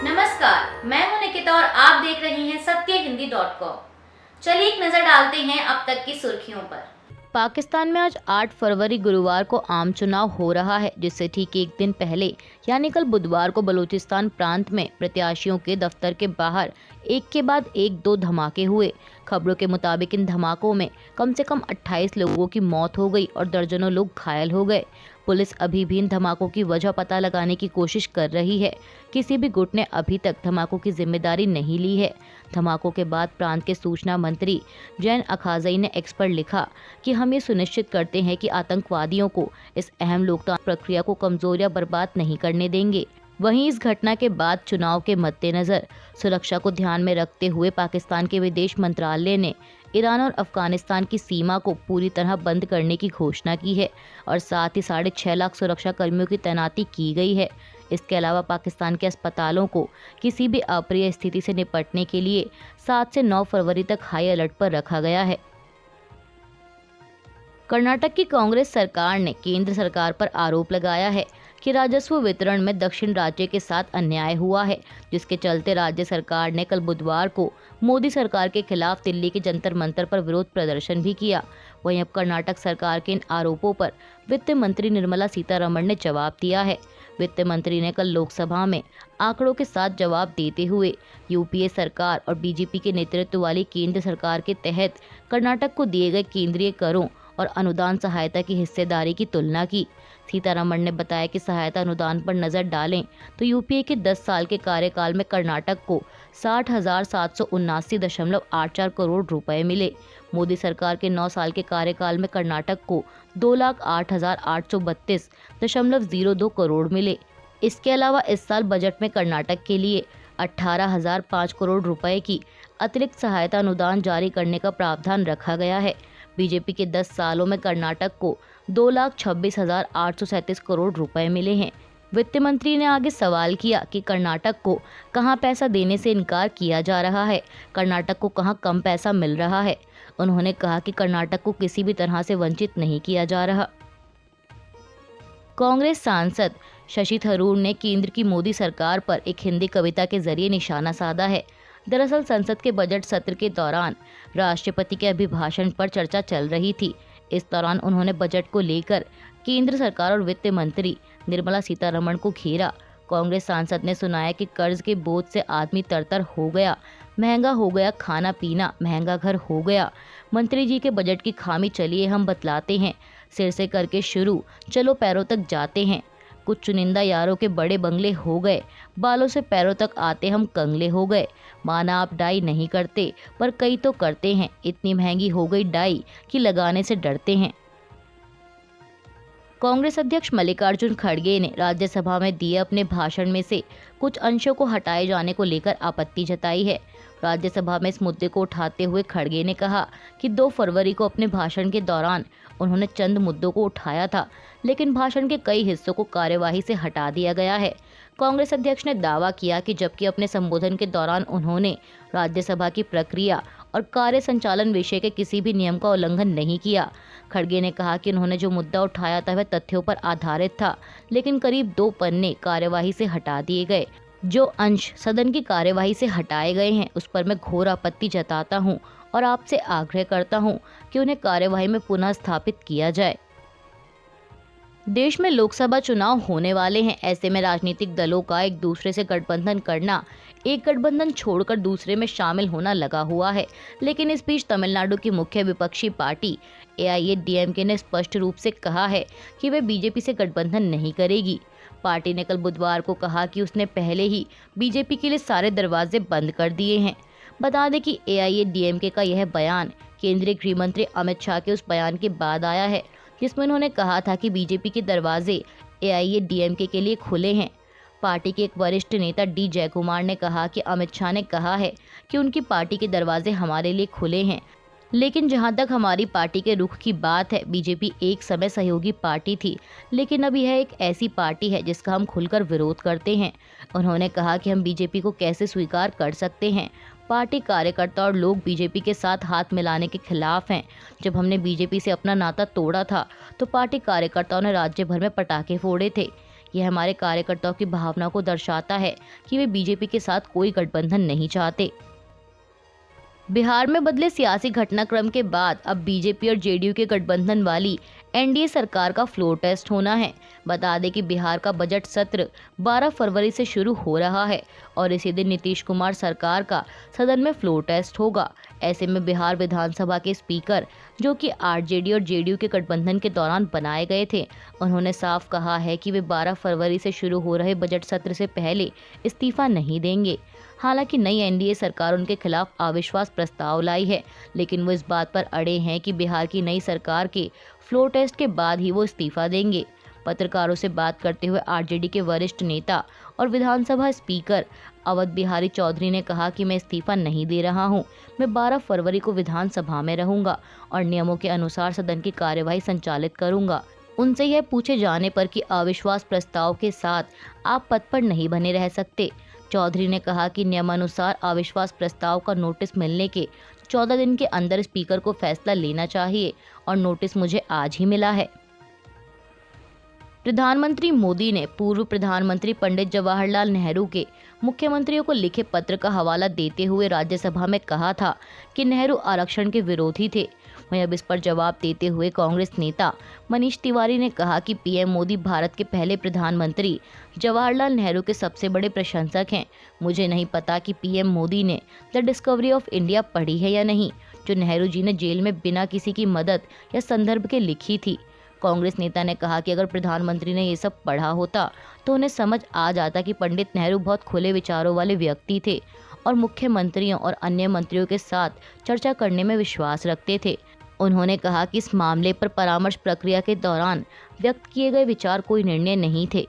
नमस्कार, मैं हूं निकिता और आप देख रहे हैं सत्यहिंदी.com। चलिए एक नजर डालते हैं अब तक की सुर्खियों पर। पाकिस्तान में आज 8 फरवरी गुरुवार को आम चुनाव हो रहा है, जिससे ठीक एक दिन पहले यानी कल बुधवार को बलूचिस्तान प्रांत में प्रत्याशियों के दफ्तर के बाहर एक के बाद एक दो धमाके हुए। खबरों के मुताबिक इन धमाकों में कम से कम 28 लोगों की मौत हो गई और दर्जनों लोग घायल हो गए। पुलिस अभी भी इन धमाकों की वजह पता लगाने की कोशिश कर रही है। किसी भी गुट ने अभी तक धमाकों की जिम्मेदारी नहीं ली है। धमाकों के बाद प्रांत के सूचना मंत्री जैन अखाजई ने एक्स पर लिखा कि हम ये सुनिश्चित करते हैं कि आतंकवादियों को इस अहम लोकतांत्रिक प्रक्रिया को कमजोर या बर्बाद नहीं करने देंगे। वहीं इस घटना के बाद चुनाव के मद्देनजर सुरक्षा को ध्यान में रखते हुए पाकिस्तान के विदेश मंत्रालय ने ईरान और अफगानिस्तान की सीमा को पूरी तरह बंद करने की घोषणा की है और साथ ही 6.5 लाख सुरक्षा कर्मियों की तैनाती की गई है। इसके अलावा पाकिस्तान के अस्पतालों को किसी भी अप्रिय स्थिति से निपटने के लिए 7 से 9 फरवरी तक हाई अलर्ट पर रखा गया है। कर्नाटक की कांग्रेस सरकार ने केंद्र सरकार पर आरोप लगाया है कि राजस्व वितरण में दक्षिण राज्य के साथ अन्याय हुआ है, जिसके चलते राज्य सरकार ने कल बुधवार को मोदी सरकार के खिलाफ दिल्ली के जंतर मंतर पर विरोध प्रदर्शन भी किया। वहीं अब कर्नाटक सरकार के इन आरोपों पर वित्त मंत्री निर्मला सीतारमण ने जवाब दिया है। वित्त मंत्री ने कल लोकसभा में आंकड़ों के साथ जवाब देते हुए यूपीए सरकार और बीजेपी के नेतृत्व वाली केंद्र सरकार के तहत कर्नाटक को दिए गए केंद्रीय करों और अनुदान सहायता की हिस्सेदारी की तुलना की। सीतारमण ने बताया कि सहायता अनुदान पर नजर डालें तो यूपीए के 10 साल के कार्यकाल में कर्नाटक को 60,779.84 करोड़ रुपए मिले। मोदी सरकार के 9 साल के कार्यकाल में कर्नाटक को 2,08,832.02 करोड़ मिले। इसके अलावा इस साल बजट में कर्नाटक के लिए 18,005 करोड़ रुपए की अतिरिक्त सहायता अनुदान जारी करने का प्रावधान रखा गया है। बीजेपी के 10 सालों में कर्नाटक को 2,26,837 करोड़ रुपए मिले हैं। वित्त मंत्री ने आगे सवाल किया कि कर्नाटक को कहां पैसा देने से इनकार किया जा रहा है, कर्नाटक को कहां कम पैसा मिल रहा है। उन्होंने कहा कि कर्नाटक को किसी भी तरह से वंचित नहीं किया जा रहा। कांग्रेस सांसद शशि थरूर ने केंद्र की मोदी सरकार पर एक हिंदी कविता के जरिए निशाना साधा है। दरअसल संसद के बजट सत्र के दौरान राष्ट्रपति के अभिभाषण पर चर्चा चल रही थी। इस दौरान उन्होंने बजट को लेकर केंद्र सरकार और वित्त मंत्री निर्मला सीतारमण को घेरा। कांग्रेस सांसद ने सुनाया कि कर्ज के बोझ से आदमी तरतर हो गया, महंगा हो गया खाना पीना, महंगा घर हो गया। मंत्री जी के बजट की खामी चलिए हम बतलाते हैं, सिर से करके शुरू चलो पैरों तक जाते हैं। कुछ चुनिंदा यारों के बड़े बंगले हो गए, बालों से पैरों तक आते हम कंगले हो गए। माना आप डाई नहीं करते पर कई तो करते हैं, इतनी महंगी हो गई डाई कि लगाने से डरते हैं। कांग्रेस अध्यक्ष मल्लिकार्जुन खड़गे ने राज्यसभा में दिए अपने भाषण में से कुछ अंशों को हटाए जाने को लेकर आपत्ति जताई है। राज्यसभा में इस मुद्दे को उठाते हुए खड़गे ने कहा कि 2 फरवरी को अपने भाषण के दौरान उन्होंने चंद मुद्दों को उठाया था, लेकिन भाषण के कई हिस्सों को कार्यवाही से हटा दिया गया है। कांग्रेस अध्यक्ष ने दावा किया कि जबकि अपने संबोधन के दौरान उन्होंने राज्यसभा की प्रक्रिया और कार्य संचालन विषय के किसी भी नियम का उल्लंघन नहीं किया। खड़गे ने कहा कि उन्होंने जो मुद्दा उठाया था वह तथ्यों पर आधारित था, लेकिन करीब 2 पन्ने कार्यवाही से हटा दिए गए। जो अंश सदन की कार्यवाही से हटाए गए हैं उस पर मैं घोर आपत्ति जताता हूं और आपसे आग्रह करता हूं कि उन्हें कार्यवाही में पुनः स्थापित किया जाए। देश में लोकसभा चुनाव होने वाले हैं, ऐसे में राजनीतिक दलों का एक दूसरे से गठबंधन करना, एक गठबंधन छोड़कर दूसरे में शामिल होना लगा हुआ है। लेकिन इस बीच तमिलनाडु की मुख्य विपक्षी पार्टी एआईएडीएमके ने स्पष्ट रूप से कहा है कि वे बीजेपी से गठबंधन नहीं करेगी। पार्टी ने कल बुधवार को कहा कि उसने पहले ही बीजेपी के लिए सारे दरवाजे बंद कर दिए हैं। बता दें कि एआईएडीएमके का यह बयान केंद्रीय गृह मंत्री अमित शाह के उस बयान के बाद आया है जिसमें उन्होंने कहा था कि बीजेपी के दरवाजे एआईएडीएमके के लिए खुले हैं। पार्टी के एक वरिष्ठ नेता डी जयकुमार ने कहा कि अमित शाह ने कहा है कि उनकी पार्टी के दरवाजे हमारे लिए खुले हैं, लेकिन जहां तक हमारी पार्टी के रुख की बात है, बीजेपी एक समय सहयोगी पार्टी थी, लेकिन अब यह एक ऐसी पार्टी है जिसका हम खुलकर विरोध करते हैं। उन्होंने कहा कि हम बीजेपी को कैसे स्वीकार कर सकते हैं। पार्टी कार्यकर्ता और लोग बीजेपी के साथ हाथ मिलाने के खिलाफ हैं। जब हमने बीजेपी से अपना नाता तोड़ा था तो पार्टी कार्यकर्ताओं ने राज्य भर में पटाखे फोड़े थे। यह हमारे कार्यकर्ताओं की भावना को दर्शाता है कि वे बीजेपी के साथ कोई गठबंधन नहीं चाहते। बिहार में बदले सियासी घटनाक्रम के बाद अब बीजेपी और जेडीयू के गठबंधन वाली एनडीए सरकार का फ्लोर टेस्ट होना है। बता दें कि बिहार का बजट सत्र 12 फरवरी से शुरू हो रहा है और इसी दिन नीतीश कुमार सरकार का सदन में फ्लोर टेस्ट होगा। ऐसे में बिहार विधानसभा के स्पीकर, जो कि आरजेडी और जेडीयू के गठबंधन के दौरान बनाए गए थे, उन्होंने साफ कहा है कि वे 12 फरवरी से शुरू हो रहे बजट सत्र से पहले इस्तीफा नहीं देंगे। हालांकि नई एनडीए सरकार उनके खिलाफ अविश्वास प्रस्ताव लाई है, लेकिन वो इस बात पर अड़े हैं कि बिहार की नई सरकार के फ्लोर टेस्ट के बाद ही वो इस्तीफा देंगे। पत्रकारों से बात करते हुए आरजेडी के वरिष्ठ नेता और विधानसभा स्पीकर अवध बिहारी चौधरी ने कहा कि मैं इस्तीफा नहीं दे रहा हूं। मैं 12 फरवरी को विधानसभा में रहूंगा और नियमों के अनुसार सदन की कार्यवाही संचालित करूंगा। उनसे यह पूछे जाने पर कि अविश्वास प्रस्ताव के साथ आप पद पर नहीं बने रह सकते, चौधरी ने कहा कि नियमानुसार अविश्वास प्रस्ताव का नोटिस मिलने के 14 दिन के अंदर स्पीकर को फैसला लेना चाहिए और नोटिस मुझे आज ही मिला है। प्रधानमंत्री मोदी ने पूर्व प्रधानमंत्री पंडित जवाहरलाल नेहरू के मुख्यमंत्रियों को लिखे पत्र का हवाला देते हुए राज्यसभा में कहा था कि नेहरू आरक्षण के विरोधी थे। वहीं अब इस पर जवाब देते हुए कांग्रेस नेता मनीष तिवारी ने कहा कि पीएम मोदी भारत के पहले प्रधानमंत्री जवाहरलाल नेहरू के सबसे बड़े प्रशंसक हैं। मुझे नहीं पता कि पीएम मोदी ने द डिस्कवरी ऑफ इंडिया पढ़ी है या नहीं, जो नेहरू जी ने जेल में बिना किसी की मदद या संदर्भ के लिखी थी। कांग्रेस नेता ने कहा कि अगर प्रधानमंत्री ने ये सब पढ़ा होता तो उन्हें समझ आ जाता कि पंडित नेहरू बहुत खुले विचारों वाले व्यक्ति थे और मुख्यमंत्रियों और अन्य मंत्रियों के साथ चर्चा करने में विश्वास रखते थे। उन्होंने कहा कि इस मामले पर परामर्श प्रक्रिया के दौरान व्यक्त किए गए विचार कोई निर्णय नहीं थे।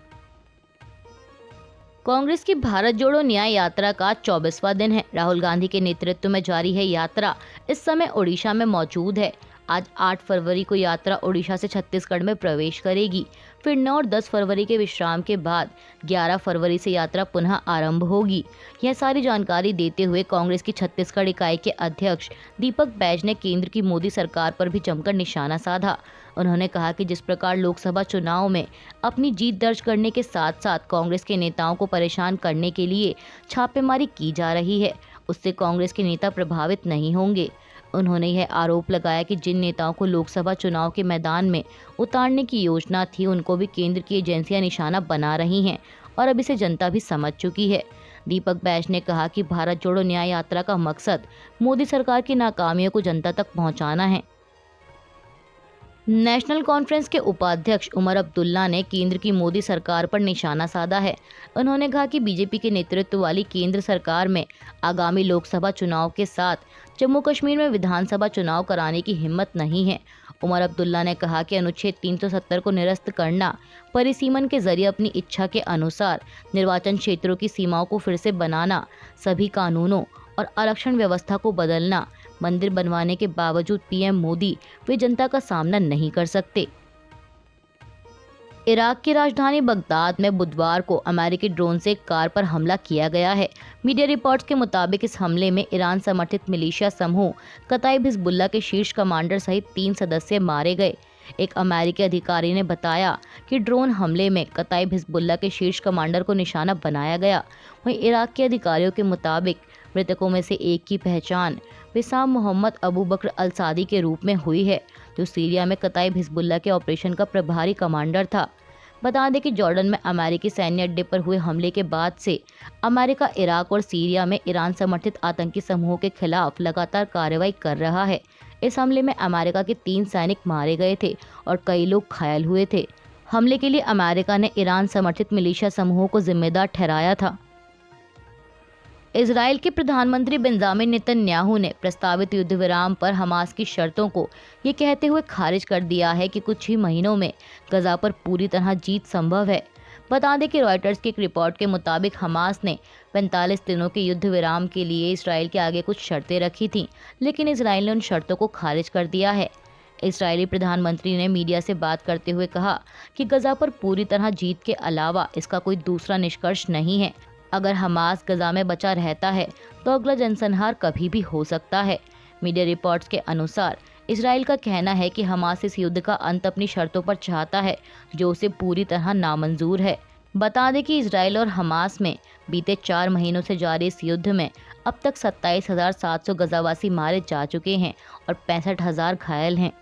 कांग्रेस की भारत जोड़ो न्याय यात्रा का 24वां दिन है। राहुल गांधी के नेतृत्व में जारी है यात्रा इस समय ओडिशा में मौजूद है। आज 8 फरवरी को यात्रा ओडिशा से छत्तीसगढ़ में प्रवेश करेगी। फिर 9 और 10 फरवरी के विश्राम के बाद 11 फरवरी से यात्रा पुनः आरंभ होगी। यह सारी जानकारी देते हुए कांग्रेस की छत्तीसगढ़ इकाई के अध्यक्ष दीपक बैज ने केंद्र की मोदी सरकार पर भी जमकर निशाना साधा। उन्होंने कहा कि जिस प्रकार लोकसभा चुनाव में अपनी जीत दर्ज करने के साथ साथ कांग्रेस के नेताओं को परेशान करने के लिए छापेमारी की जा रही है, उससे कांग्रेस के नेता प्रभावित नहीं होंगे। उन्होंने यह आरोप लगाया कि जिन नेताओं को लोकसभा चुनाव के मैदान में उतारने की योजना थी, उनको भी केंद्र की एजेंसियां निशाना बना रही हैं और अब इसे जनता भी समझ चुकी है। दीपक बैज ने कहा कि भारत जोड़ो न्याय यात्रा का मकसद मोदी सरकार की नाकामियों को जनता तक पहुंचाना है। नेशनल कॉन्फ्रेंस के उपाध्यक्ष उमर अब्दुल्ला ने केंद्र की मोदी सरकार पर निशाना साधा है। उन्होंने कहा कि बीजेपी के नेतृत्व वाली केंद्र सरकार में आगामी लोकसभा चुनाव के साथ जम्मू कश्मीर में विधानसभा चुनाव कराने की हिम्मत नहीं है। उमर अब्दुल्ला ने कहा कि अनुच्छेद 370 को निरस्त करना, परिसीमन के जरिए अपनी इच्छा के अनुसार निर्वाचन क्षेत्रों की सीमाओं को फिर से बनाना, सभी कानूनों और आरक्षण व्यवस्था को बदलना, मंदिर बनवाने के बावजूद पीएम मोदी वे जनता का सामना नहीं कर सकते। इराक की राजधानी बगदाद में बुधवार को अमेरिकी ड्रोन से एक कार पर हमला किया गया है। मीडिया रिपोर्ट्स के मुताबिक इस हमले में ईरान समर्थित मिलिशिया समूह कताइब हिजबुल्लाह के शीर्ष कमांडर सहित 3 सदस्य मारे गए। एक अमेरिकी अधिकारी ने बताया कि ड्रोन हमले में कताइब हिजबुल्लाह के शीर्ष कमांडर को निशाना बनाया गया। वहीं इराक के अधिकारियों के मुताबिक मृतकों में से एक की पहचान विसाम मोहम्मद अबू बकर अल सादी के रूप में हुई है, जो सीरिया में कताइब हिजबुल्लाह के ऑपरेशन का प्रभारी कमांडर था। बता दें कि जॉर्डन में अमेरिकी सैन्य अड्डे पर हुए हमले के बाद से अमेरिका इराक और सीरिया में ईरान समर्थित आतंकी समूहों के खिलाफ लगातार कार्रवाई कर रहा है। इस हमले में अमेरिका के 3 सैनिक मारे गए थे और कई लोग घायल हुए थे। हमले के लिए अमेरिका ने ईरान समर्थित मिलिशिया समूहों को जिम्मेदार ठहराया था। इजराइल के प्रधानमंत्री बेंजामिन नेतन्याहू ने प्रस्तावित युद्ध विराम पर हमास की शर्तों को ये कहते हुए खारिज कर दिया है कि कुछ ही महीनों में गजा पर पूरी तरह जीत संभव है। बता दें कि रॉयटर्स की एक रिपोर्ट के मुताबिक हमास ने 45 दिनों के युद्ध विराम के लिए इसराइल के आगे कुछ शर्तें रखी थीं, लेकिन इसराइल ने उन शर्तों को खारिज कर दिया है। इजरायली प्रधानमंत्री ने मीडिया से बात करते हुए कहा कि गजा पर पूरी तरह जीत के अलावा इसका कोई दूसरा निष्कर्ष नहीं है। अगर हमास गजा में बचा रहता है तो अगला जनसंहार कभी भी हो सकता है। मीडिया रिपोर्ट्स के अनुसार इजराइल का कहना है कि हमास इस युद्ध का अंत अपनी शर्तों पर चाहता है, जो उसे पूरी तरह नामंजूर है। बता दें कि इसराइल और हमास में बीते 4 महीनों से जारी इस युद्ध में अब तक 27,700 गजावासी मारे जा चुके हैं और 65,000 घायल हैं।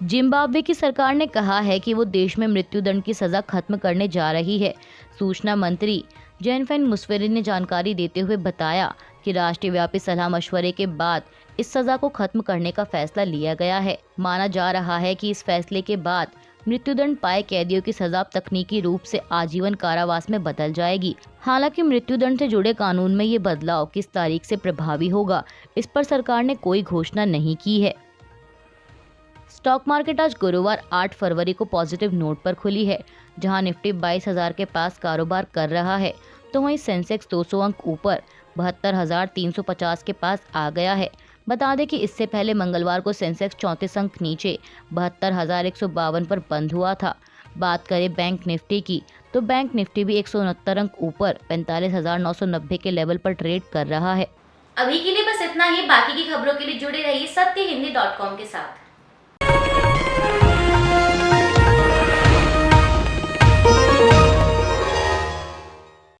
जिम्बाब्वे की सरकार ने कहा है कि वो देश में मृत्युदंड की सजा खत्म करने जा रही है। सूचना मंत्री जेनफेन मुस्वेरी ने जानकारी देते हुए बताया कि राष्ट्रीय व्यापी सलाह मशवरे के बाद इस सजा को खत्म करने का फैसला लिया गया है। माना जा रहा है कि इस फैसले के बाद मृत्युदंड पाए कैदियों की सजा तकनीकी रूप से आजीवन कारावास में बदल जाएगी। हालांकि मृत्युदंड से जुड़े कानून में ये बदलाव किस तारीख से प्रभावी होगा, इस पर सरकार ने कोई घोषणा नहीं की है। स्टॉक मार्केट आज गुरुवार 8 फरवरी को पॉजिटिव नोट पर खुली है, जहां निफ्टी 22,000 के पास कारोबार कर रहा है, तो वहीं सेंसेक्स 200 अंक ऊपर 72,350 के पास आ गया है। बता दें कि इससे पहले मंगलवार को सेंसेक्स 34 अंक नीचे 72,152 पर बंद हुआ था। बात करें बैंक निफ्टी की, तो बैंक निफ्टी भी 169 अंक ऊपर 45,990 के लेवल पर ट्रेड कर रहा है। अभी के लिए बस इतना ही। बाकी की खबरों के लिए जुड़े रहिए सत्यहिंदी.com के साथ।